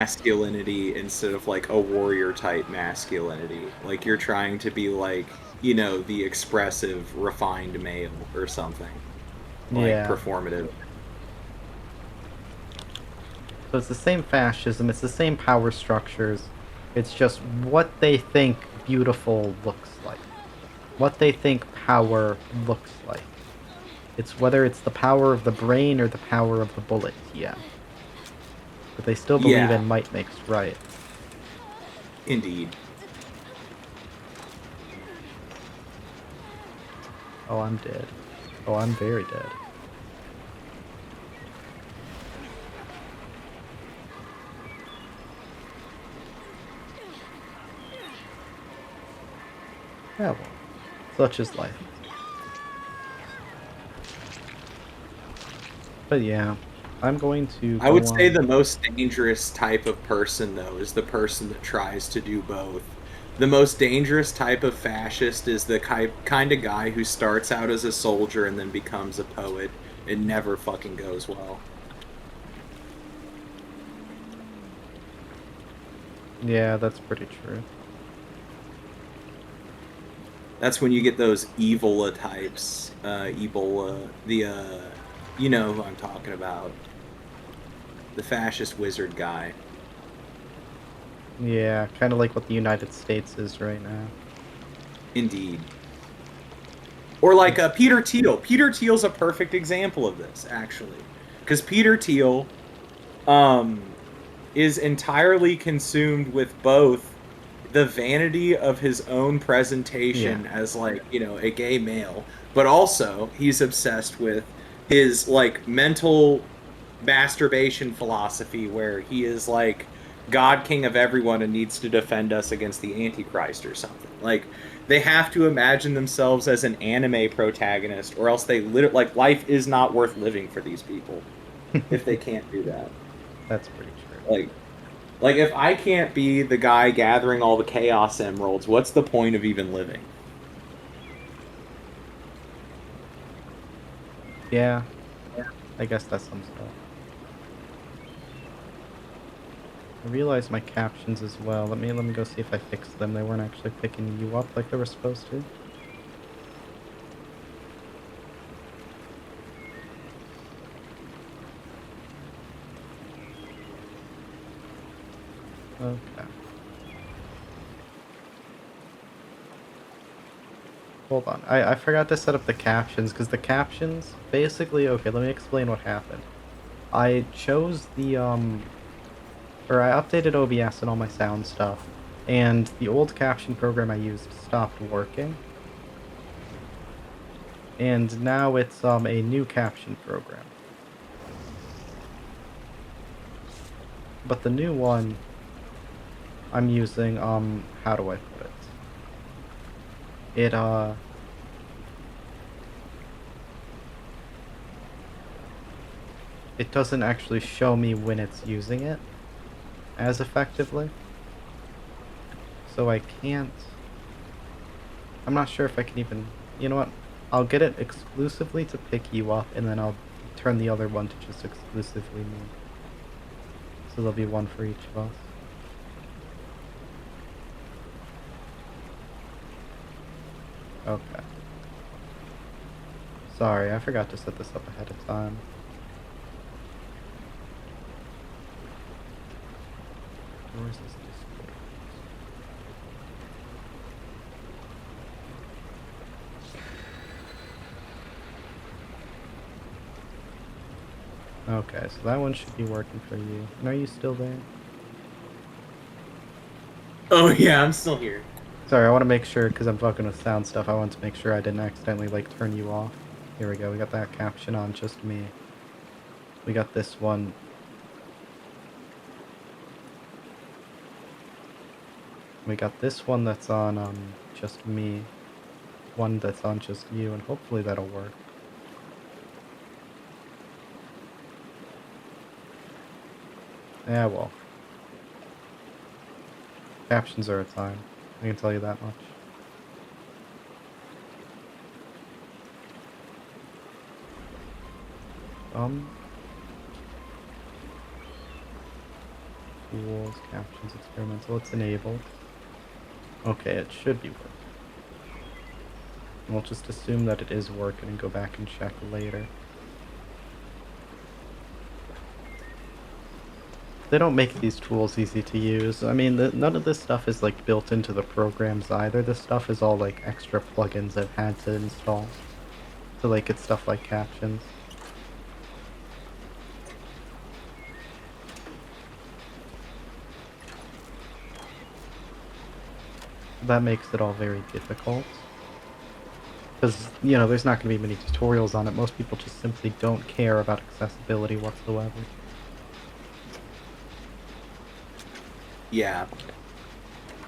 masculinity instead of like a warrior type masculinity. Like you're trying to be like, the expressive, refined male or something. Like Yeah. performative. So it's the same fascism, it's the same power structures. It's just what they think beautiful looks like. What they think power looks like. It's whether it's the power of the brain or the power of the bullet, TM. But they still believe Yeah, in might makes right. indeed. Oh, I'm dead. Oh, I'm very dead. Yeah, well, such is life. But yeah, I'm going to I go would say on. the most dangerous type of person, though, is the person that tries to do both. The most dangerous type of fascist is the kind of guy who starts out as a soldier and then becomes a poet. It never fucking goes well. Yeah, that's pretty true. That's when you get those Evola types. Ebola, you know who I'm talking about. The fascist wizard guy. Yeah, kind of like what the United States is right now. Indeed. Or like Peter Thiel. Peter Thiel's a perfect example of this, actually. Because Peter Thiel um, is entirely consumed with both the vanity of his own Yeah. presentation as like a gay male, but also he's obsessed with his like mental masturbation philosophy where he is like God king of everyone and needs to defend us against the Antichrist or something. Like they have to imagine themselves as an anime protagonist or else they literally like life is not worth living for these people if they can't do that. That's pretty true. Like if I can't be the guy gathering all the chaos emeralds, what's the point of even living? Yeah, I guess that sums it up. I realized my captions as well. Let me go see if I fixed them. They weren't actually picking you up like they were supposed to. Okay. Hold on. I forgot to set up the captions because the captions basically okay, let me explain what happened. I chose the or I updated OBS and all my sound stuff, and the old caption program I used stopped working. And now it's a new caption program. But the new one I'm using how do I put it? It it doesn't actually show me when it's using it as effectively. So I can't I'm not sure if I can even you know what? I'll get it exclusively to pick you up and then I'll turn the other one to just exclusively me. So there'll be one for each of us. Okay. Sorry, I forgot to set this up ahead of time. Where is this Discord? Okay, so that one should be working for you. And are you still there? Oh yeah, I'm still here. Sorry, I want to make sure, because I'm fucking with sound stuff, I want to make sure I didn't accidentally, like, turn you off. Here we go, we got that caption on, just me. We got this one. We got this one that's on, just me. One that's on just you, and hopefully that'll work. Yeah, well. Captions are a time. I can tell you that much. Um, tools, captions, experimental. It's enabled. Okay, it should be working. We'll just assume that it is working and go back and check later. They don't make these tools easy to use. I mean, none of this stuff is like built into the programs either. This stuff is all like extra plugins I've had to install to like get stuff like captions. That makes it all very difficult. Because, you know, there's not going to be many tutorials on it. Most people just simply don't care about accessibility whatsoever. Yeah.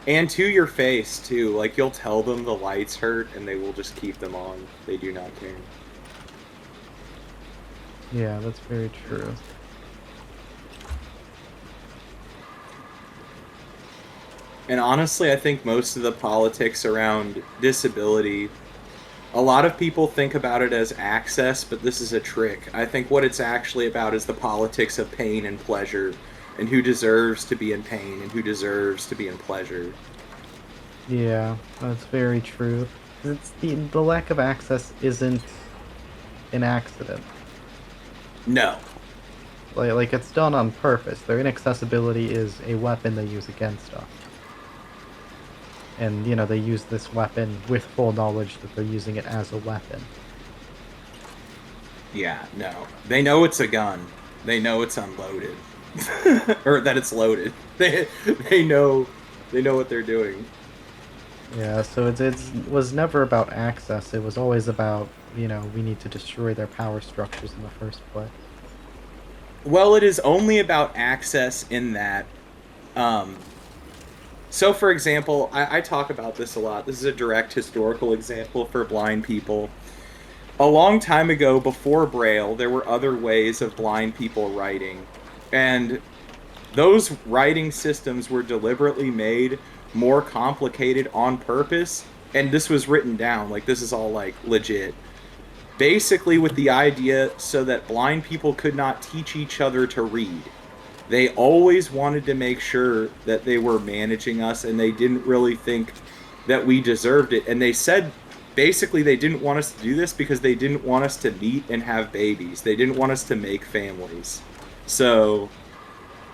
And to your face, too. Like, you'll tell them the lights hurt, and they will just keep them on. They do not care. Yeah, that's very true. And honestly, I think most of the politics around disability, a lot of people think about it as access, but this is a trick. I think what it's actually about is the politics of pain and pleasure, and who deserves to be in pain and who deserves to be in pleasure. Yeah, that's very true. It's the lack of access isn't an accident. No. Like it's done on purpose. Their inaccessibility is a weapon they use against us. And, you know, they use this weapon with full knowledge that they're using it as a weapon. Yeah, no. They know it's a gun. They know it's unloaded. Or that it's loaded. They know what they're doing. Yeah, so it was never about access. It was always about, you know, we need to destroy their power structures in the first place. Well, it is only about access in that so for example, I talk about this a lot. This is a direct historical example for blind people. A long time ago, before Braille, there were other ways of blind people writing. And those writing systems were deliberately made more complicated on purpose. And this was written down. Like, this is all, like, legit. Basically, with the idea so that blind people could not teach each other to read. They always wanted to make sure that they were managing us, and they didn't really think that we deserved it. And they said basically they didn't want us to do this because they didn't want us to meet and have babies. They didn't want us to make families. So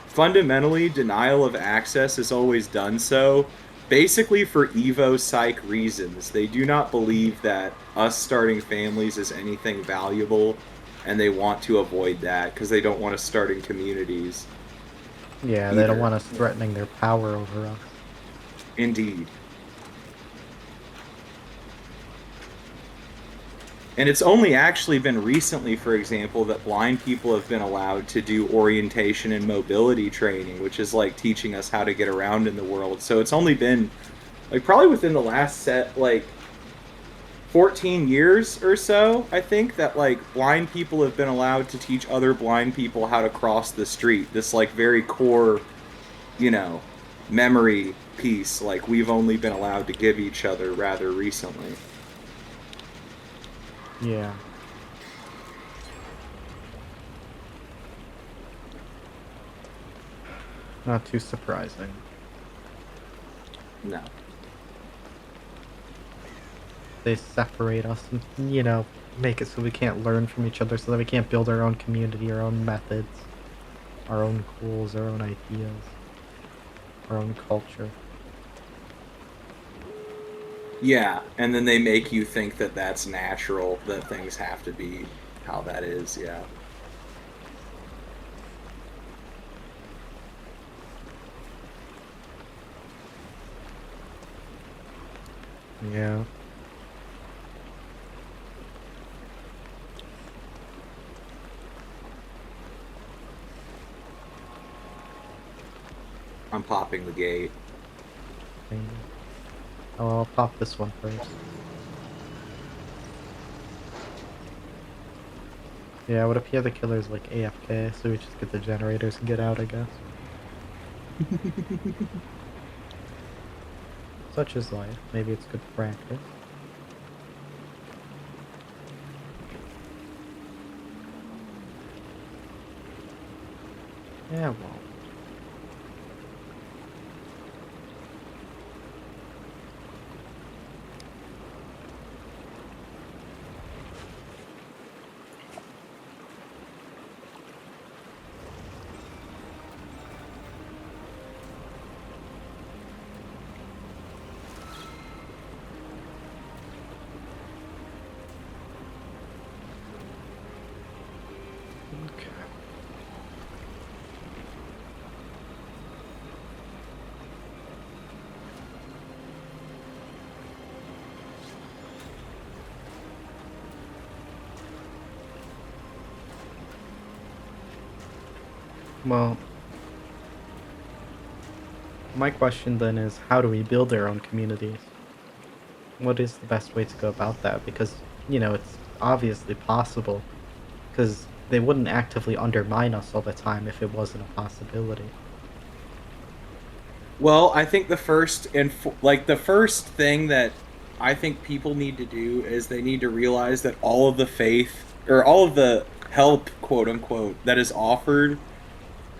fundamentally, denial of access is always done so basically for evo psych reasons. They do not believe that us starting families is anything valuable, and they want to avoid that because they don't want us starting communities Yeah, they don't either. want us threatening their power over us. Indeed. And it's only actually been recently, for example, that blind people have been allowed to do orientation and mobility training, which is like teaching us how to get around in the world. So it's only been like probably within the last 14 years or so, I think, that like blind people have been allowed to teach other blind people how to cross the street. This like very core, you know, memory piece, like we've only been allowed to give each other rather recently. Yeah. Not too surprising. No. They separate us and, you know, make it so we can't learn from each other, so that we can't build our own community, our own methods, our own goals, our own ideas, our own culture. Yeah, and then they make you think that that's natural, that things have to be how that is, yeah. Yeah. I'm popping the gate. Okay. Oh, I'll pop this one first. Yeah, what if the other killer's like AFK, so we just get the generators and get out, I guess. Such is life. Maybe it's good practice. Yeah, well. Well, my question then is, how do we build our own communities? What is the best way to go about that? Because, it's obviously possible, because they wouldn't actively undermine us all the time if it wasn't a possibility. Well, I think the first thing that I think people need to do is they need to realize that all of the faith or all of the help, quote unquote, that is offered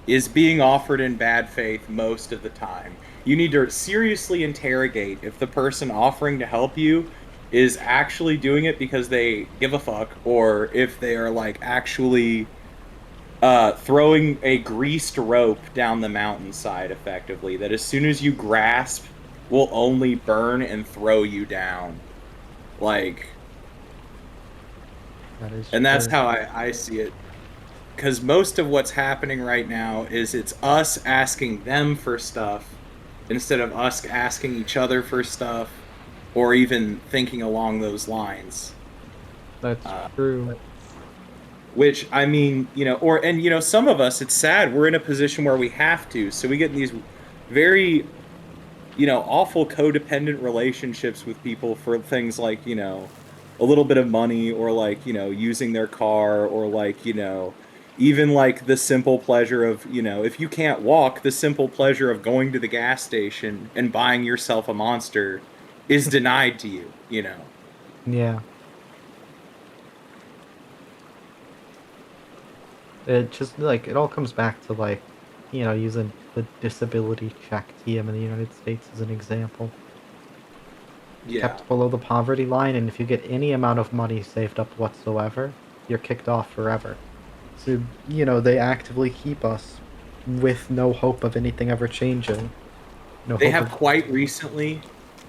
is being offered in bad faith most of the time. You need to seriously interrogate if the person offering to help you is actually doing it because they give a fuck, or if they are like actually throwing a greased rope down the mountainside effectively, that as soon as you grasp will only burn and throw you down. Like, That is and that's true. how I see it. Because most of what's happening right now is it's us asking them for stuff instead of us asking each other for stuff or even thinking along those lines. That's Uh, true. which I mean, some of us, it's sad. We're in a position where we have to. So we get in these very, awful codependent relationships with people for things like, a little bit of money or like, using their car or like, even like the simple pleasure of, if you can't walk, the simple pleasure of going to the gas station and buying yourself a monster is denied to you. Yeah. It just, like, it all comes back to, like, using the disability check TM in the United States as an example. Yeah. Kept below the poverty line, and if you get any amount of money saved up whatsoever, you're kicked off forever. So, they actively keep us with no hope of anything ever changing. No They hope have of. quite recently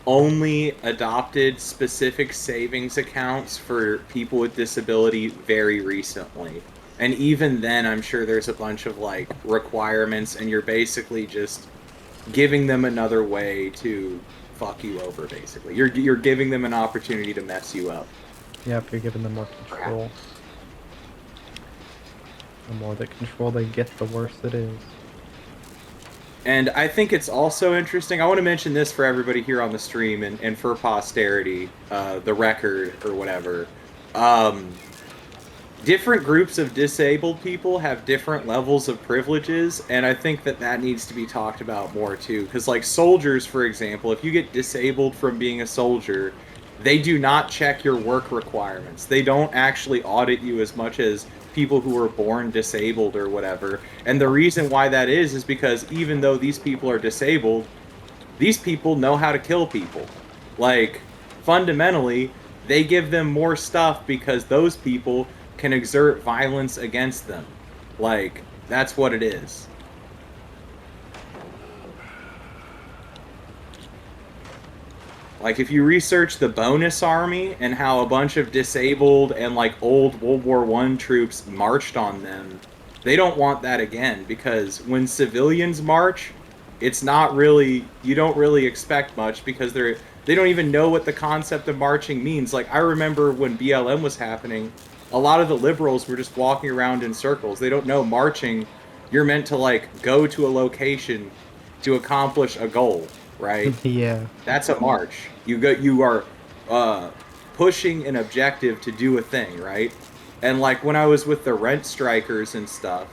only adopted specific savings accounts for people with disability very recently. And even then, I'm sure there's a bunch of like requirements, and you're basically just giving them another way to fuck you over, basically. You're giving them an opportunity to mess you up. Yep, you're giving them more control. The more the control they get, the worse it is. And I think it's also interesting. I want to mention this for everybody here on the stream and for posterity, the record or whatever. Um, Different groups of disabled people have different levels of privileges, and I think that that needs to be talked about more too. Because, like soldiers, for example, if you get disabled from being a soldier, they do not check your work requirements. They don't actually audit you as much as people who were born disabled or whatever. And the reason why that is because even though these people are disabled, these people know how to kill people. Like, fundamentally, they give them more stuff because those people can exert violence against them. Like, that's what it is. Like, if you research the bonus army and how a bunch of disabled and like old World War One troops marched on them, they don't want that again because when civilians march, it's not really you don't really expect much because they don't even know what the concept of marching means. Like I remember when BLM was happening, a lot of the liberals were just walking around in circles. They don't know marching. You're meant to like go to a location to accomplish a goal, right? Yeah. That's a march. You are uh pushing an objective to do a thing, right? And like when I was with the rent strikers and stuff,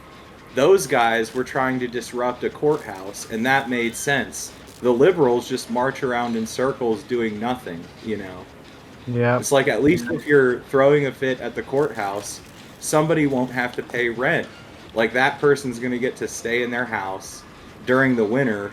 those guys were trying to disrupt a courthouse and that made sense. The liberals just march around in circles doing nothing. Yep. It's like at least if you're throwing a fit at the courthouse, somebody won't have to pay rent. Like that person's going to get to stay in their house during the winter